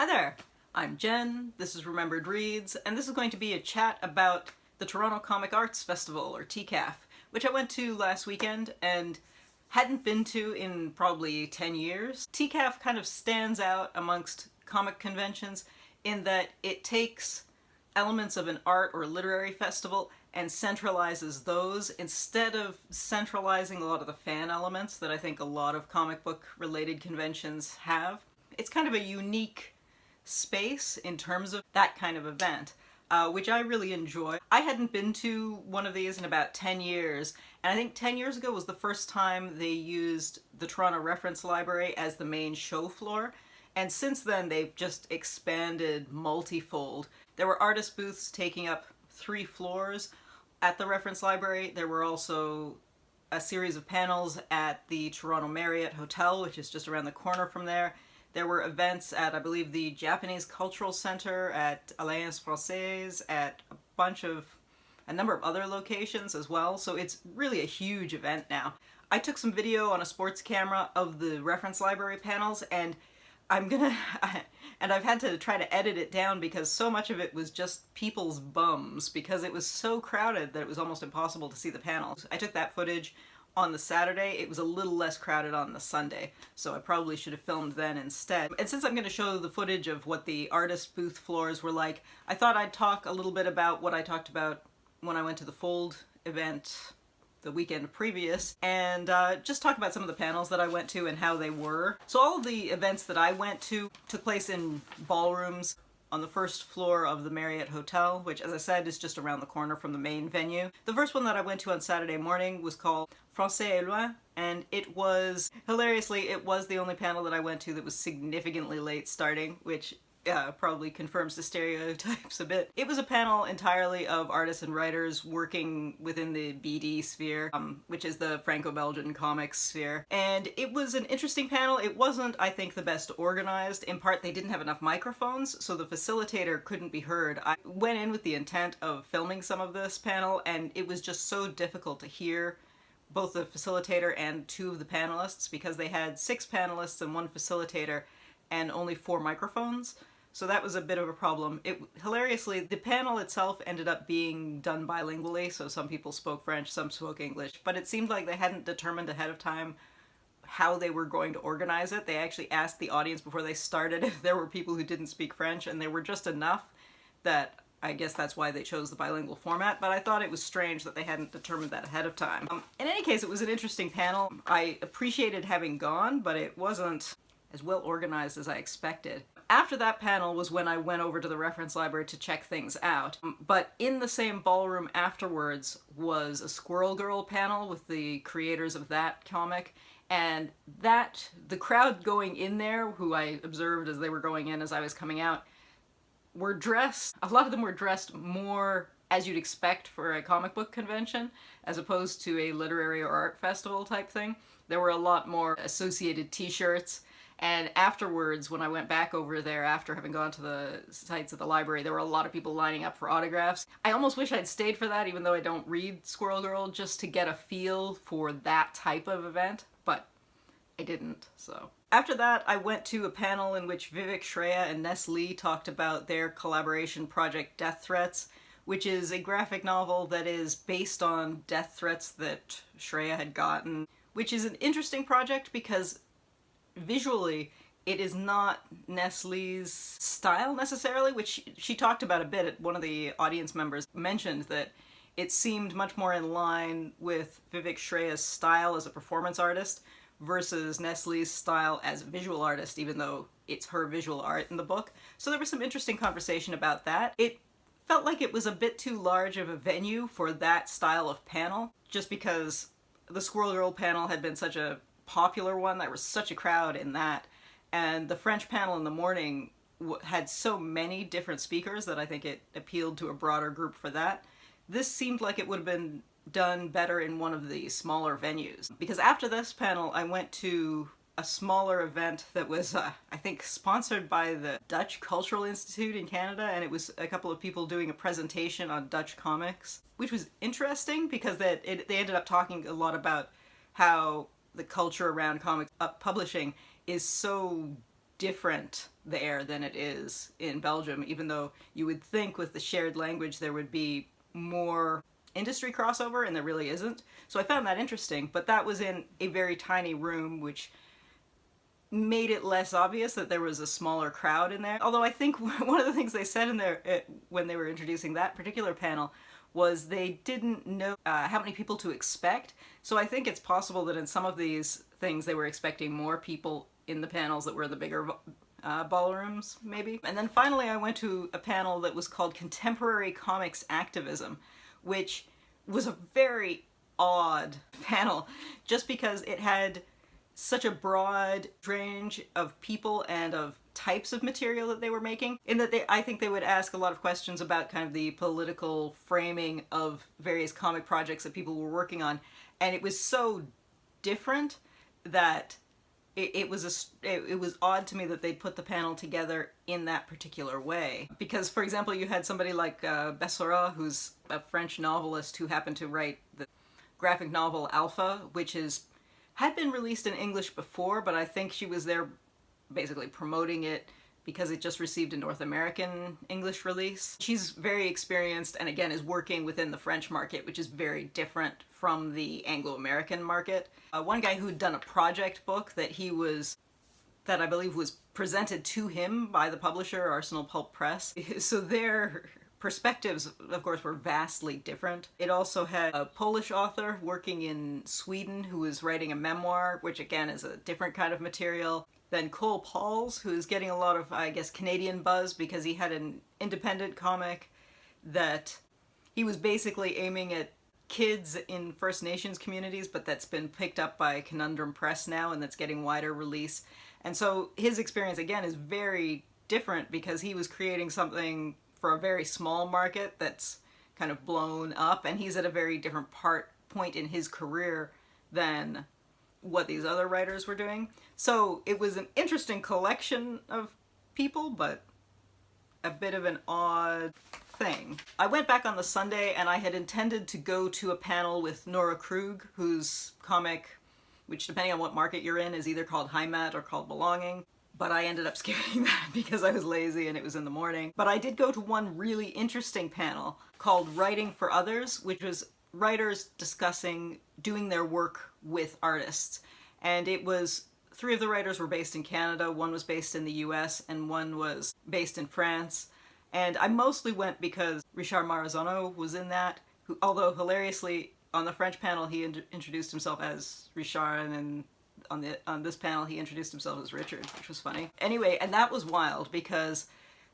Hi there, I'm Jen, this is Remembered Reads, and this is going to be a chat about the Toronto Comic Arts Festival, or TCAF, which I went to last weekend and hadn't been to in probably 10 years. TCAF kind of stands out amongst comic conventions in that it takes elements of an art or literary festival and centralizes those instead of centralizing a lot of the fan elements that I think a lot of comic book related conventions have. It's kind of a unique space in terms of that kind of event, which I really enjoy. I hadn't been to one of these in about 10 years, and I think 10 years ago was the first time they used the Toronto Reference Library as the main show floor, and since then they've just expanded multifold. There were artist booths taking up 3 floors at the Reference Library. There were also a series of panels at the Toronto Marriott Hotel, which is just around the corner from there. There were events at, I believe, the Japanese Cultural Center, at Alliance Française, at a number of other locations as well, so it's really a huge event now. I took some video on a sports camera of the reference library panels, and I've had to try to edit it down because so much of it was just people's bums, because it was so crowded that it was almost impossible to see the panels. I took that footage on the Saturday. It was a little less crowded on the Sunday, so I probably should have filmed then instead. And since I'm going to show the footage of what the artist booth floors were like, I thought I'd talk a little bit about what I talked about when I went to the Fold event the weekend previous, and just talk about some of the panels that I went to and how they were. So all of the events that I went to took place in ballrooms on the first floor of the Marriott Hotel, which, as I said, is just around the corner from the main venue. The first one that I went to on Saturday morning was called Français et Loin, and it was, hilariously, it was the only panel that I went to that was significantly late starting, which probably confirms the stereotypes a bit. It was a panel entirely of artists and writers working within the BD sphere, which is the Franco-Belgian comics sphere. And it was an interesting panel. It wasn't, I think, the best organized. In part, they didn't have enough microphones, so the facilitator couldn't be heard. I went in with the intent of filming some of this panel, and it was just so difficult to hear both the facilitator and 2 of the panelists, because they had 6 panelists and 1 facilitator and only 4 microphones. So that was a bit of a problem. Hilariously, the panel itself ended up being done bilingually, so some people spoke French, some spoke English, but it seemed like they hadn't determined ahead of time how they were going to organize it. They actually asked the audience before they started if there were people who didn't speak French, and there were just enough that I guess that's why they chose the bilingual format, but I thought it was strange that they hadn't determined that ahead of time. In any case, it was an interesting panel. I appreciated having gone, but it wasn't as well organized as I expected. After that panel was when I went over to the reference library to check things out. But in the same ballroom afterwards was a Squirrel Girl panel with the creators of that comic, and the crowd going in there, who I observed as they were going in as I was coming out, were dressed, a lot of them were dressed more as you'd expect for a comic book convention, as opposed to a literary or art festival type thing. There were a lot more associated t-shirts. And afterwards, when I went back over there after having gone to the sites of the library, there were a lot of people lining up for autographs. I almost wish I'd stayed for that, even though I don't read Squirrel Girl, just to get a feel for that type of event, but I didn't, so. After that, I went to a panel in which Vivek Shreya and Ness Lee talked about their collaboration project Death Threats, which is a graphic novel that is based on death threats that Shreya had gotten, which is an interesting project because visually, it is not Ness Lee's style necessarily, which she talked about a bit. One of the audience members mentioned that it seemed much more in line with Vivek Shreya's style as a performance artist versus Ness Lee's style as a visual artist, even though it's her visual art in the book. So there was some interesting conversation about that. It felt like it was a bit too large of a venue for that style of panel, just because the Squirrel Girl panel had been such a popular one. There was such a crowd in that, and the French panel in the morning had so many different speakers that I think it appealed to a broader group for that. This seemed like it would have been done better in one of the smaller venues, because after this panel I went to a smaller event that was I think sponsored by the Dutch Cultural Institute in Canada, and it was a couple of people doing a presentation on Dutch comics, which was interesting because they ended up talking a lot about how the culture around comic publishing is so different there than it is in Belgium, even though you would think with the shared language there would be more industry crossover, and there really isn't. So I found that interesting, but that was in a very tiny room, which made it less obvious that there was a smaller crowd in there. Although I think one of the things they said in there when they were introducing that particular panel was they didn't know how many people to expect. So I think it's possible that in some of these things they were expecting more people in the panels that were the bigger ballrooms, maybe. And then finally I went to a panel that was called Contemporary Comics Activism, which was a very odd panel just because it had such a broad range of people and of types of material that they were making, in that I think they would ask a lot of questions about kind of the political framing of various comic projects that people were working on, and it was so different that it was odd to me that they'd put the panel together in that particular way. Because, for example, you had somebody like Bessara, who's a French novelist who happened to write the graphic novel Alpha, which had been released in English before, but I think she was there basically promoting it because it just received a North American English release. She's very experienced and again is working within the French market, which is very different from the Anglo-American market. One guy who'd done a project book that I believe was presented to him by the publisher, Arsenal Pulp Press. So their perspectives, of course, were vastly different. It also had a Polish author working in Sweden who was writing a memoir, which again is a different kind of material. Then Cole Pauls, who is getting a lot of, I guess, Canadian buzz because he had an independent comic that he was basically aiming at kids in First Nations communities, but that's been picked up by Conundrum Press now and that's getting wider release. And so his experience, again, is very different because he was creating something for a very small market that's kind of blown up, and he's at a very different point in his career than what these other writers were doing. So it was an interesting collection of people, but a bit of an odd thing. I went back on the Sunday and I had intended to go to a panel with Nora Krug, whose comic, which depending on what market you're in, is either called Heimat or called Belonging. But I ended up skipping that because I was lazy and it was in the morning. But I did go to one really interesting panel called Writing for Others, which was writers discussing doing their work with artists. And it was 3 of the writers were based in Canada, 1 was based in the US, and 1 was based in France. And I mostly went because Richard Marazono was in that, who, although hilariously on the French panel he introduced himself as Richard, and on this panel he introduced himself as Richard, which was funny. Anyway, and that was wild because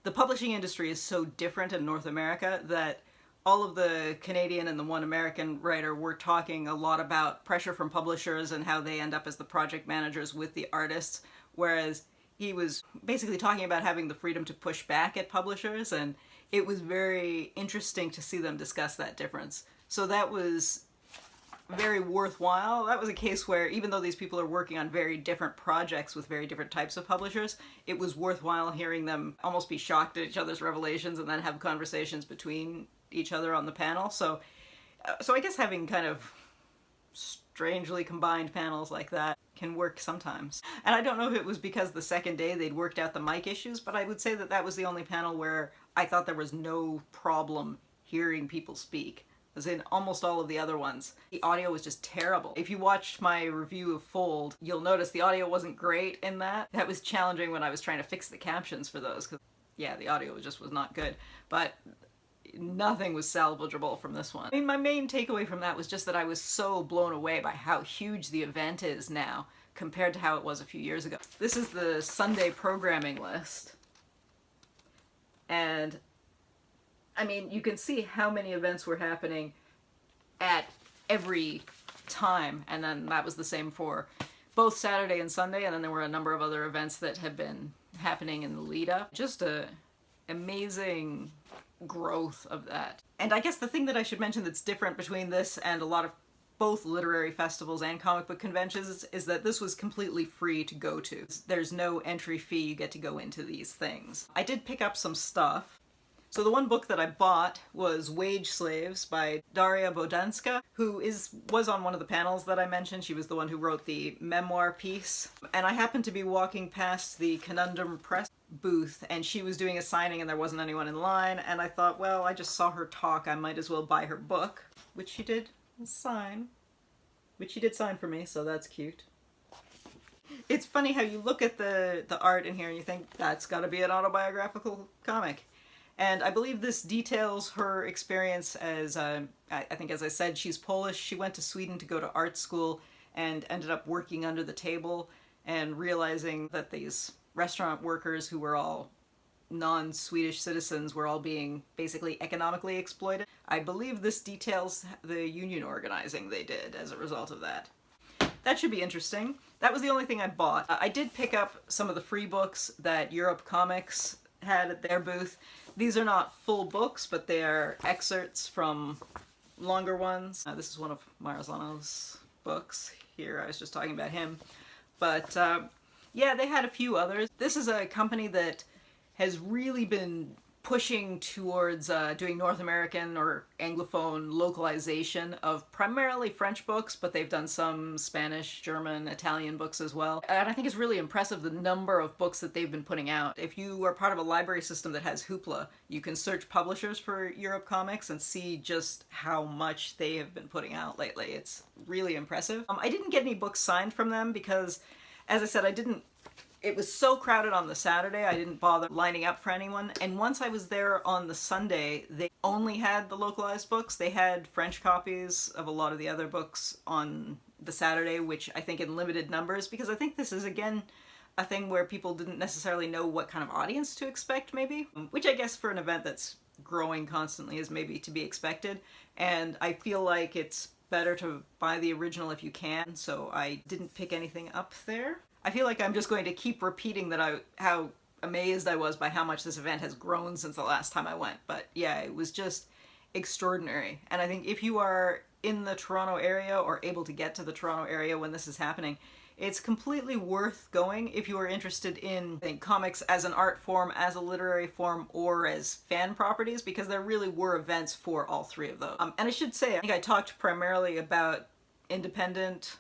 the publishing industry is so different in North America that all of the Canadian and the one American writer were talking a lot about pressure from publishers and how they end up as the project managers with the artists, whereas he was basically talking about having the freedom to push back at publishers, and it was very interesting to see them discuss that difference. So that was very worthwhile. That was a case where even though these people are working on very different projects with very different types of publishers, it was worthwhile hearing them almost be shocked at each other's revelations and then have conversations between each other on the panel. So I guess having kind of strangely combined panels like that can work sometimes. And I don't know if it was because the second day they'd worked out the mic issues, but I would say that that was the only panel where I thought there was no problem hearing people speak. As in almost all of the other ones, the audio was just terrible. If you watched my review of Fold, you'll notice the audio wasn't great in that. That was challenging when I was trying to fix the captions for those, because yeah, the audio just was not good. But nothing was salvageable from this one. I mean, my main takeaway from that was just that I was so blown away by how huge the event is now compared to how it was a few years ago. This is the Sunday programming list. And I mean, you can see how many events were happening at every time, and then that was the same for both Saturday and Sunday, and then there were a number of other events that had been happening in the lead up. Just a amazing growth of that. And I guess the thing that I should mention that's different between this and a lot of both literary festivals and comic book conventions is that this was completely free to go to. There's no entry fee, you get to go into these things. I did pick up some stuff. So the one book that I bought was Wage Slaves by Daria Bodanska, who was on one of the panels that I mentioned. She was the one who wrote the memoir piece. And I happened to be walking past the Conundrum Press booth, and she was doing a signing and there wasn't anyone in line, and I thought, well, I just saw her talk, I might as well buy her book, which she did sign. Which she did sign for me, so that's cute. It's funny how you look at the art in here and you think, that's gotta be an autobiographical comic. And I believe this details her experience as, I think as I said, she's Polish. She went to Sweden to go to art school and ended up working under the table and realizing that these restaurant workers who were all non-Swedish citizens were all being basically economically exploited. I believe this details the union organizing they did as a result of that. That should be interesting. That was the only thing I bought. I did pick up some of the free books that Europe Comics had at their booth. These are not full books, but they are excerpts from longer ones. This is one of Marzano's books. Here, I was just talking about him. But yeah, they had a few others. This is a company that has really been pushing towards doing North American or Anglophone localization of primarily French books, but they've done some Spanish, German, Italian books as well. And I think it's really impressive the number of books that they've been putting out. If you are part of a library system that has Hoopla, you can search publishers for Europe Comics and see just how much they have been putting out lately. It's really impressive. I didn't get any books signed from them because, as I said, it was so crowded on the Saturday, I didn't bother lining up for anyone. And once I was there on the Sunday, they only had the localized books. They had French copies of a lot of the other books on the Saturday, which I think in limited numbers, because I think this is, again, a thing where people didn't necessarily know what kind of audience to expect, maybe. Which I guess for an event that's growing constantly is maybe to be expected. And I feel like it's better to buy the original if you can, so I didn't pick anything up there. I feel like I'm just going to keep repeating that how amazed I was by how much this event has grown since the last time I went. But yeah, it was just extraordinary. And I think if you are in the Toronto area or able to get to the Toronto area when this is happening, it's completely worth going if you are interested in, I think, comics as an art form, as a literary form, or as fan properties, because there really were events for all three of those. And I should say, I think I talked primarily about independent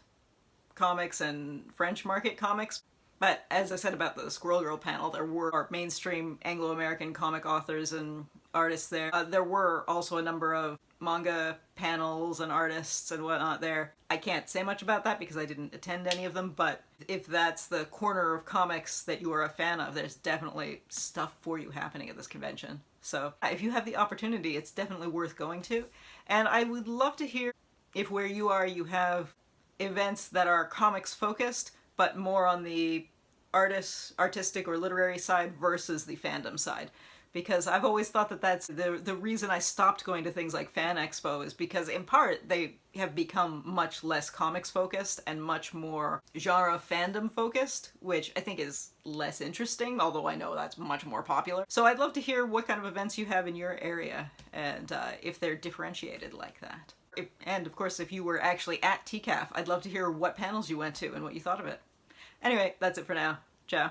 comics and French market comics, but as I said about the Squirrel Girl panel, there were mainstream Anglo-American comic authors and artists there. There were also a number of manga panels and artists and whatnot there. I can't say much about that because I didn't attend any of them, but if that's the corner of comics that you are a fan of, there's definitely stuff for you happening at this convention. So if you have the opportunity, it's definitely worth going to. And I would love to hear if where you are you have events that are comics focused, but more on the artistic or literary side versus the fandom side. Because I've always thought that that's the reason I stopped going to things like Fan Expo is because in part they have become much less comics focused and much more genre fandom focused, which I think is less interesting, although I know that's much more popular. So I'd love to hear what kind of events you have in your area and if they're differentiated like that. And of course, if you were actually at TCAF, I'd love to hear what panels you went to and what you thought of it. Anyway, that's it for now. Ciao.